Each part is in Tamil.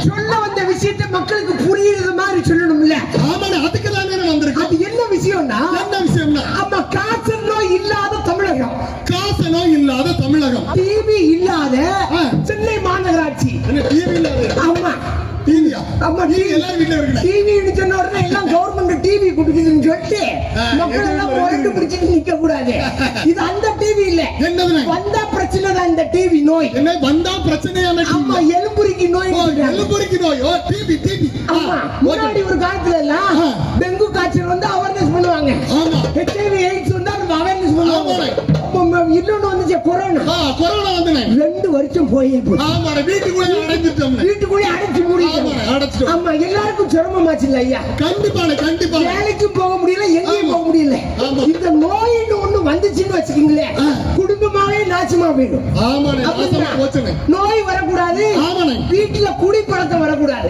சொல்ல வந்த விஷயத்தை மக்களுக்கு புரியுறது மாதிரி சொல்லணும்ல. ஆமாண்ணே, அதுக்கு தானே வந்திருக்கு. அது என்ன விஷயம்னா, என்ன விஷயம்னா, நம்ம காசு நோய் இல்லாத தமிழகம், காசு நோய் இல்லாத தமிழகம், டிவி இல்லாத சென்னை மாநகராட்சி. டிவி இல்லாத, ஆமா டிவியா, ஆமா எல்லாரும் வீட்டுல இருக்கு. டிவின்னு சொன்ன உடனே எல்லாம் கவர்மெண்ட் டிவி கொடுக்குதுன்னு சொல்லிட்டு மக்கள் எல்லாம் ஒரண்டு பிடிச்சிட்டு நிக்க கூடாது. இது அந்த டிவி இல்ல, என்னது வந்தா பிரச்சனை தான் இந்த டிவி நோய். என்ன வந்தா பிரச்சனையான? ஆமா, எலும்புரிக்கு நோய். எலும்புரிக்கு நோய். ஓ, டிவி டிவி. ஆமா, முன்னாடி ஒரு காலத்துல எல்லாம் டெங்கு காய்ச்சல் வந்து அவேர்னஸ் பண்ணுவாங்க. ஆமா, HIV AIDS வந்து அவேர்னஸ் பண்ணுவாங்க. இன்னொன்னு வந்துச்சு கொரோனா. கொரோனா வந்து 2 வருஷம் போயிருக்கு. ஆமா, வீட்டுக்குள்ள அடைஞ்சிட்டோம். வீட்டுக்குள்ள அடைச்சு மூடிட்டோம். ஆமா, எல்லாருக்கும் சிரமமாச்சு இல்ல ஐயா? கண்டிப்பான கண்டிப்பா. வேலைக்கும் போக முடியல, எங்கேயும் போக முடியல. இந்த நோயின்னு ஒண்ணு வந்துச்சுன்னு வச்சுக்கீங்களேன், குடும்பமாவே நாசமா போயிடும். ஆமாண்ணே, நாசமா போச்சுண்ணே. நோய் வரக்கூடாது, ஆமாண்ணே, வீட்டுல குடி பழக்கம் வரக்கூடாது.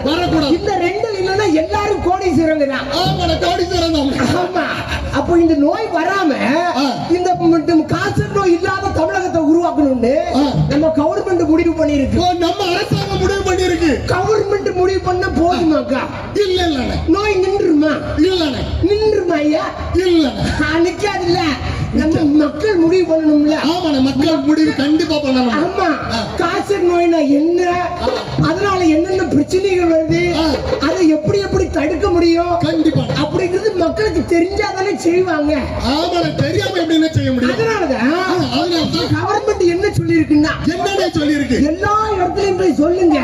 இந்த 2 இல்லைன்னா எல்லாரும் கோடீஸ்வரங்க தான். ஆமாண்ணே, கோடீஸ்வரன் தான். ஆமா, அப்போ இந்த நோய் வராம இந்த காசு நோய் இல்லாத தமிழகத்தை உருவாக்கணும்னு நம்ம கவர்மெண்ட் முடிவு பண்ணிருக்கு. நம்ம அரசாங்கம் முடிவு பண்ணிருக்கு. கவர்மெண்ட் முடிவு பண்ண போதுமாக்கா? இல்ல இல்ல. நோய் நின்றுமா? இல்ல. நின்றுமா ஐயா? இல்ல, நிக்காது இல்ல. நம்ம மக்கள் முடிவு பண்ணணும்ல. ஆமாண்ணே, மக்கள் முடிவு கண்டிப்பா பண்ணணும். ஆமா, காய்ச்சல் நோய்னா என்ன, அதனால என்னென்ன பிரச்சனைகள் வருது, அதை எப்படி எப்படி தடுக்க முடியும் கண்டிப்பா அப்படிங்கிறது மக்களுக்கு தெரிஞ்சாதானே செய்வாங்க. ஆமாண்ணே, தெரியாம எப்படின்னு செய்ய முடியும்? அதனாலதான் கவர்மெண்ட் என்ன சொல்லிருக்குன்னா, என்னன்னு சொல்லிருக்கு, எல்லா இடத்துலயும் போய் சொல்லுங்க.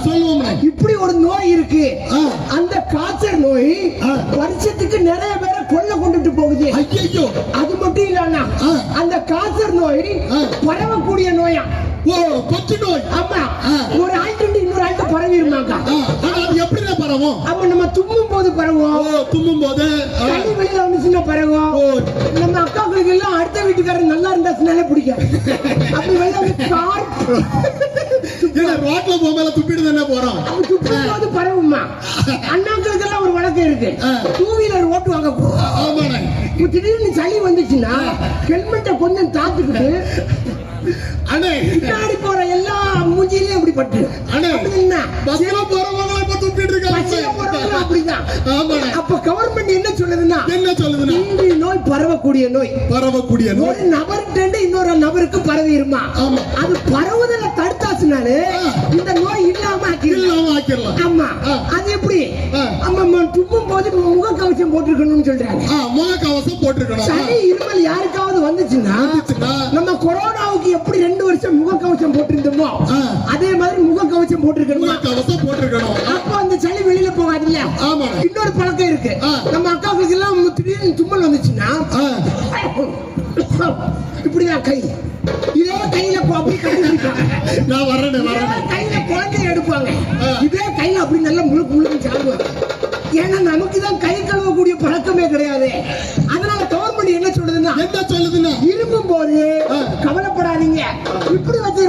சொல்லுவோம், இப்படி ஒரு நோய் இருக்கு, அந்த காய்ச்சல் நோய் வருஷத்துக்கு நிறைய பேரை கொண்டுட்டு போகுது. ஐயோ, அது மட்டும் இல்லன்னா அந்த காய்ச்சல் நோய் பரவக்கூடிய நோயா? ஓ, கொச்சு நோய். ஆமா, ஒரு ஆள்கிட்ட இன்னொரு ஆள்கிட்ட பரவிருமாங்க. அது எப்படி பரவும்? அப்ப நம்ம தும்மும் போது பரவும். தும்மும் போது தண்ணி வெளியில வந்துச்சுன்னா பரவும். நம்ம அக்காக்களுக்கு எல்லாம் அடுத்த வீட்டுக்காரர் நல்லா இருந்தாச்சுனாலே பிடிக்கும். அப்படி வெளியில ரோட்ல போகும்போது துப்பிட்டு தானே போறோம். துப்பிடும் போது பரவுமா? அண்ணாக்களுக்கு எல்லாம் ஒரு வழக்கம் இருக்கு, 2 வீலர் ஓட்டுவாங்க. திடீர்னு சளி வந்துச்சுன்னா ஹெல்மெட்டை கொஞ்சம் தாத்துக்கிட்டு பின்னாடி போற எல்லா மூஞ்சிலையும் அப்படி பட்டு அப்ப கவர்மெண்ட் என்ன சொல்லுதுன்னா, டிவி நோய் பரவக்கூடிய நோய், ஒரு நபர்கிட்ட இன்னொரு நபருக்கு பரவிருமா? அது பரவுதலை தடுத்தாச்சுனாலே இந்த நோய் இல்லாம ஆக்கிடலாம். ஆமா, அது எப்படி? துப்பும் போது முகக்கவசம் போட்டிருக்கணும்னு சொல்றாங்க. முகக்கவசம் போட்டிருக்கணும். சளி இருமல் யாருக்காவது வந்துச்சுன்னா நம்ம கொரோனாவுக்கு எப்படி 2 வருஷம் முகக்கவசம் போட்டிருந்தோமோ அதே மாதிரி முகக்கவசம் போட்டிருக்கணும். அப்போ அந்த சளி வெளியில போகாது இல்ல. இன்னொரு பழக்கம் இருக்கு, நம்ம அக்காவுக்கு எல்லாம் திடீர்னு தும்மல் வந்துச்சுன்னா இப்படிதான் கை, இதே கையில அப்படி கட்டிருக்காங்க. கையில குழந்தைய எடுப்பாங்க, இதே கையில அப்படி நல்லா முழுக்க சாப்பிடுவாங்க. ஏன்னா நமக்கு தான் கை கழுவக்கூடிய பழக்கமே கிடையாது. அதனால கவர்மெண்ட் என்ன சொல்லுதுன்னா, இருமும் போது கவலைப்படாதீங்க, இப்படி வச்சு